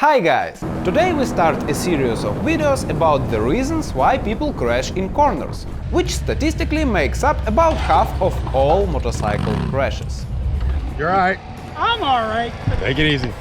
Hi guys! Today we start a series of videos about the reasons why people crash in corners, which statistically makes up about half of all motorcycle crashes. You're alright. I'm alright. Take it easy.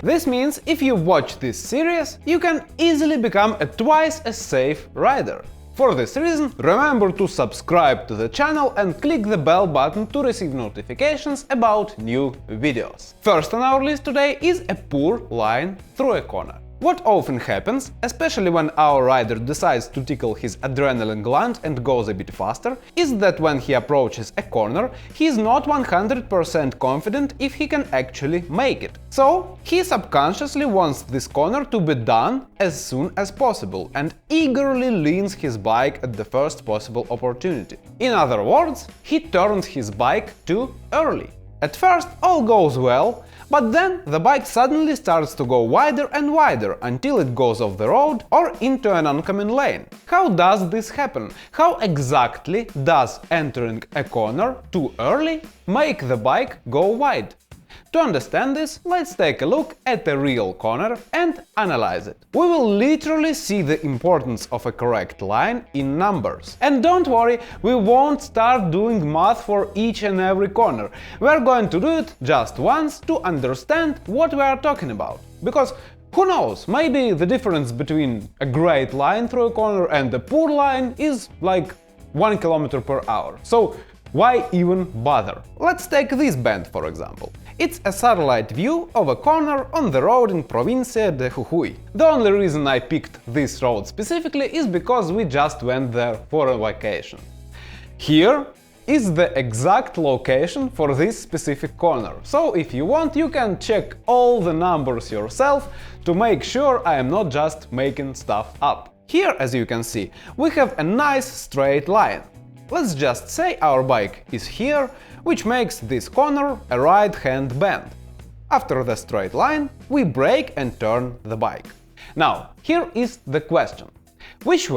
This means if you watch this series, you can easily become a twice as safe rider. For this reason, remember to subscribe to the channel and click the bell button to receive notifications about new videos. First on our list today is a poor line through a corner. What often happens, especially when our rider decides to tickle his adrenaline gland and goes a bit faster, is that when he approaches a corner, he is not 100% confident if he can actually make it. So, he subconsciously wants this corner to be done as soon as possible and eagerly leans his bike at the first possible opportunity. In other words, he turns his bike too early. At first, all goes well, but then the bike suddenly starts to go wider and wider until it goes off the road or into an oncoming lane. How does this happen? How exactly does entering a corner too early make the bike go wide? To understand this, let's take a look at a real corner and analyze it. We will literally see the importance of a correct line in numbers. And don't worry, we won't start doing math for each and every corner. We're going to do it just once to understand what we are talking about. Because who knows, maybe the difference between a great line through a corner and a poor line is like 1 km/h. So why even bother? Let's take this bend for example. It's a satellite view of a corner on the road in Provincia de Jujuy. The only reason I picked this road specifically is because we just went there for a vacation. Here is the exact location for this specific corner, so if you want you can check all the numbers yourself to make sure I am not just making stuff up. Here, as you can see, we have a nice straight line. Let's just say our bike is here, which makes this corner a right-hand bend. After the straight line, we brake and turn the bike. Now, here is the question. Which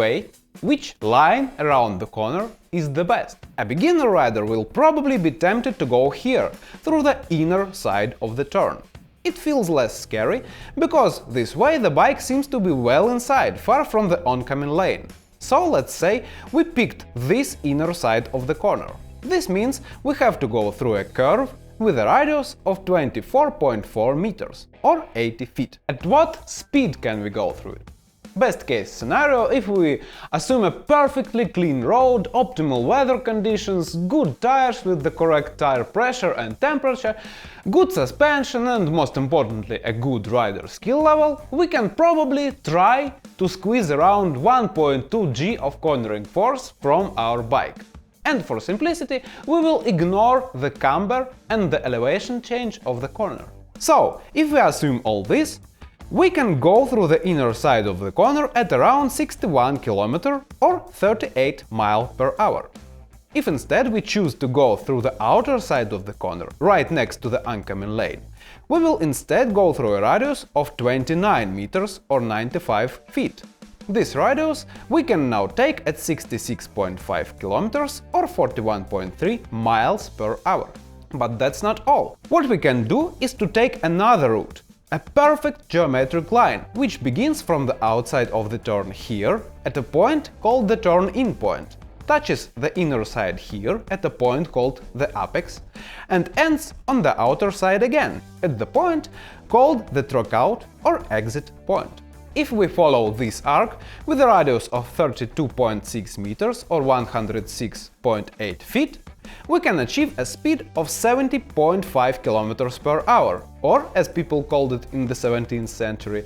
line around the corner is the best? A beginner rider will probably be tempted to go here, through the inner side of the turn. It feels less scary, because this way the bike seems to be well inside, far from the oncoming lane. So let's say we picked this inner side of the corner. This means we have to go through a curve with a radius of 24.4 meters, or 80 feet. At what speed can we go through it? Best case scenario, if we assume a perfectly clean road, optimal weather conditions, good tires with the correct tire pressure and temperature, good suspension and, most importantly, a good rider skill level, we can probably try to squeeze around 1.2 g of cornering force from our bike. And for simplicity, we will ignore the camber and the elevation change of the corner. So, if we assume all this, we can go through the inner side of the corner at around 61 km or 38 mph. If instead we choose to go through the outer side of the corner, right next to the oncoming lane, we will instead go through a radius of 29 meters or 95 feet. This radius we can now take at 66.5 km or 41.3 mph. But that's not all. What we can do is to take another route. A perfect geometric line, which begins from the outside of the turn here, at a point called the turn-in point, touches the inner side here at a point called the apex, and ends on the outer side again, at the point called the throughout or exit point. If we follow this arc with a radius of 32.6 meters or 106.8 feet, we can achieve a speed of 70.5 km/h, or, as people called it in the 17th century,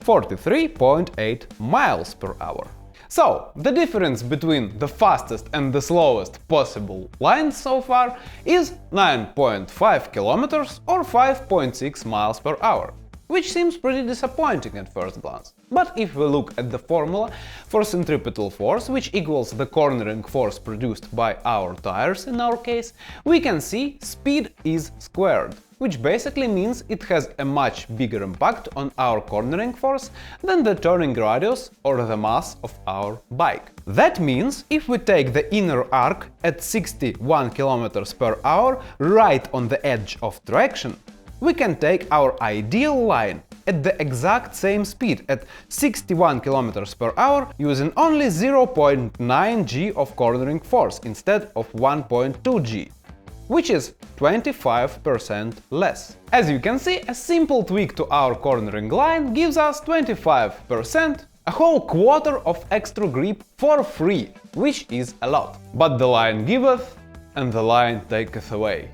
43.8 mph. So, the difference between the fastest and the slowest possible lines so far is 9.5 km or 5.6 mph. Which seems pretty disappointing at first glance. But if we look at the formula for centripetal force, which equals the cornering force produced by our tires in our case, we can see speed is squared, which basically means it has a much bigger impact on our cornering force than the turning radius or the mass of our bike. That means if we take the inner arc at 61 km/h right on the edge of traction, we can take our ideal line at the exact same speed at 61 km per hour using only 0.9 g of cornering force instead of 1.2 g, which is 25% less. As you can see, a simple tweak to our cornering line gives us 25%, a whole quarter of extra grip for free, which is a lot. But the line giveth and the line taketh away.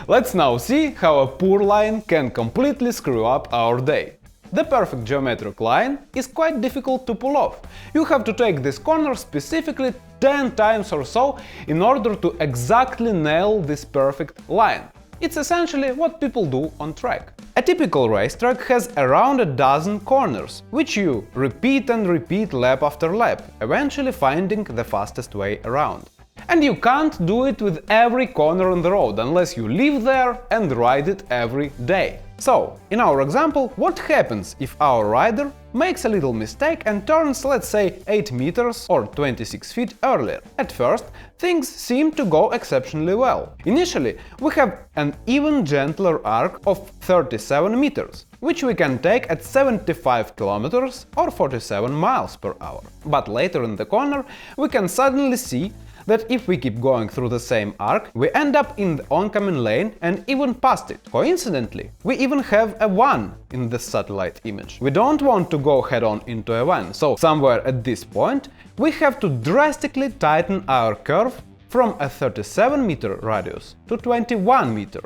Let's now see how a poor line can completely screw up our day. The perfect geometric line is quite difficult to pull off. You have to take this corner specifically 10 times or so in order to exactly nail this perfect line. It's essentially what people do on track. A typical racetrack has around a dozen corners, which you repeat and repeat lap after lap, eventually finding the fastest way around. And you can't do it with every corner on the road unless you live there and ride it every day. So, in our example, what happens if our rider makes a little mistake and turns, let's say, 8 meters or 26 feet earlier? At first, things seem to go exceptionally well. Initially, we have an even gentler arc of 37 meters, which we can take at 75 kilometers or 47 miles per hour. But later in the corner, we can suddenly see that if we keep going through the same arc, we end up in the oncoming lane and even past it. Coincidentally, we even have a 1 in the satellite image. We don't want to go head-on into a 1, so somewhere at this point we have to drastically tighten our curve from a 37-meter radius to 21-meter.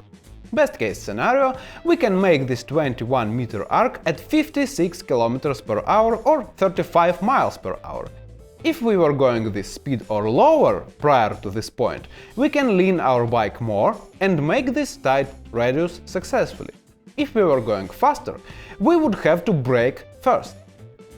Best case scenario, we can make this 21-meter arc at 56 km per hour or 35 miles per hour. If we were going this speed or lower prior to this point, we can lean our bike more and make this tight radius successfully. If we were going faster, we would have to brake first.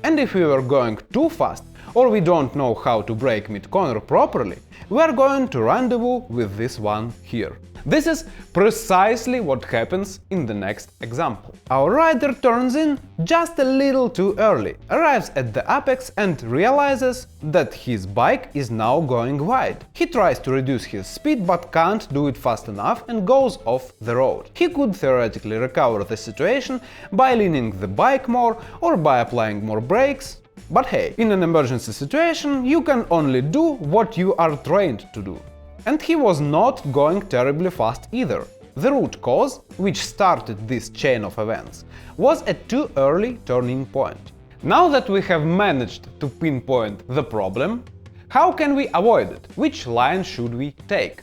And if we were going too fast, or we don't know how to brake mid-corner properly, we are going to rendezvous with this one here. This is precisely what happens in the next example. Our rider turns in just a little too early, arrives at the apex and realizes that his bike is now going wide. He tries to reduce his speed but can't do it fast enough and goes off the road. He could theoretically recover the situation by leaning the bike more or by applying more brakes. But hey, in an emergency situation you can only do what you are trained to do. And he was not going terribly fast either. The root cause, which started this chain of events, was a too early turning point. Now that we have managed to pinpoint the problem, how can we avoid it? Which line should we take?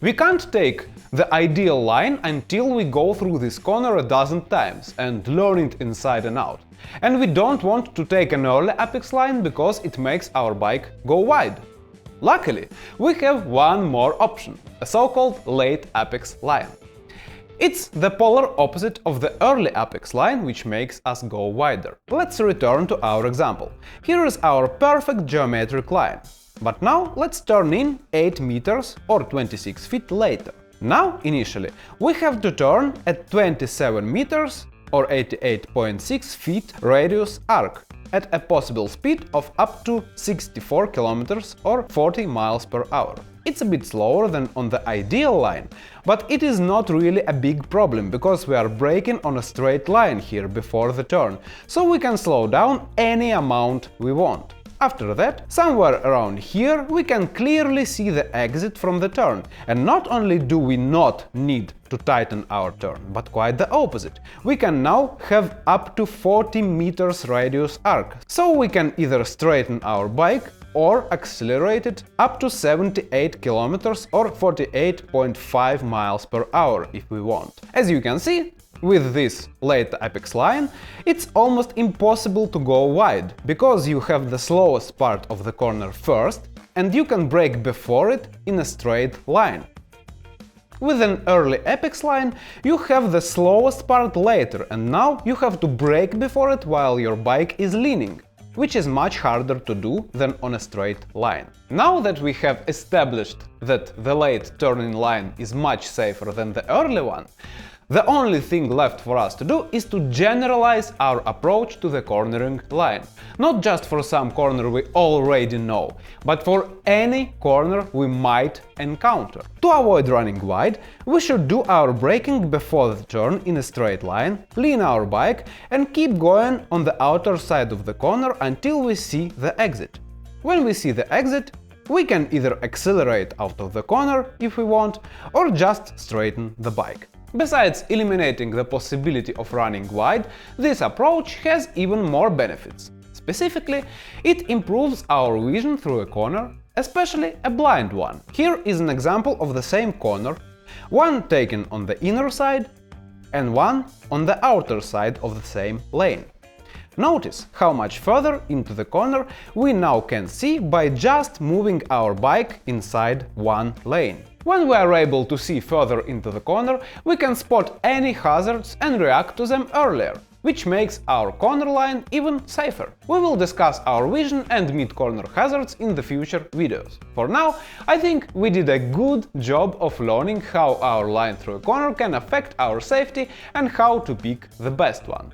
We can't take the ideal line until we go through this corner a dozen times and learn it inside and out. And we don't want to take an early apex line because it makes our bike go wide. Luckily, we have one more option, a so-called late apex line. It's the polar opposite of the early apex line, which makes us go wider. Let's return to our example. Here is our perfect geometric line. But now let's turn in 8 meters or 26 feet later. Now, initially, we have to turn at 27 meters or 88.6 feet radius arc at a possible speed of up to 64 km or 40 miles per hour. It's a bit slower than on the ideal line, but it is not really a big problem, because we are braking on a straight line here before the turn, so we can slow down any amount we want. After that, somewhere around here, we can clearly see the exit from the turn, and not only do we not need to tighten our turn, but quite the opposite. We can now have up to 40 meters radius arc, so we can either straighten our bike or accelerate it up to 78 kilometers or 48.5 miles per hour if we want. As you can see, with this late apex line, it's almost impossible to go wide, because you have the slowest part of the corner first, and you can brake before it in a straight line. With an early apex line, you have the slowest part later, and now you have to brake before it while your bike is leaning, which is much harder to do than on a straight line. Now that we have established that the late turning line is much safer than the early one, The only thing left for us to do is to generalize our approach to the cornering line. Not just for some corner we already know, but for any corner we might encounter. To avoid running wide, we should do our braking before the turn in a straight line, lean our bike and keep going on the outer side of the corner until we see the exit. When we see the exit, we can either accelerate out of the corner if we want, or just straighten the bike. Besides eliminating the possibility of running wide, this approach has even more benefits. Specifically, it improves our vision through a corner, especially a blind one. Here is an example of the same corner, one taken on the inner side and one on the outer side of the same lane. Notice how much further into the corner we now can see by just moving our bike inside one lane. When we are able to see further into the corner, we can spot any hazards and react to them earlier, which makes our corner line even safer. We will discuss our vision and mid-corner hazards in the future videos. For now, I think we did a good job of learning how our line through a corner can affect our safety and how to pick the best one.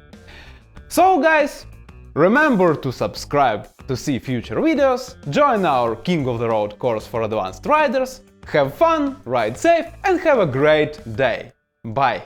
So guys, remember to subscribe to see future videos, join our King of the Road course for advanced riders, have fun, ride safe and have a great day. Bye!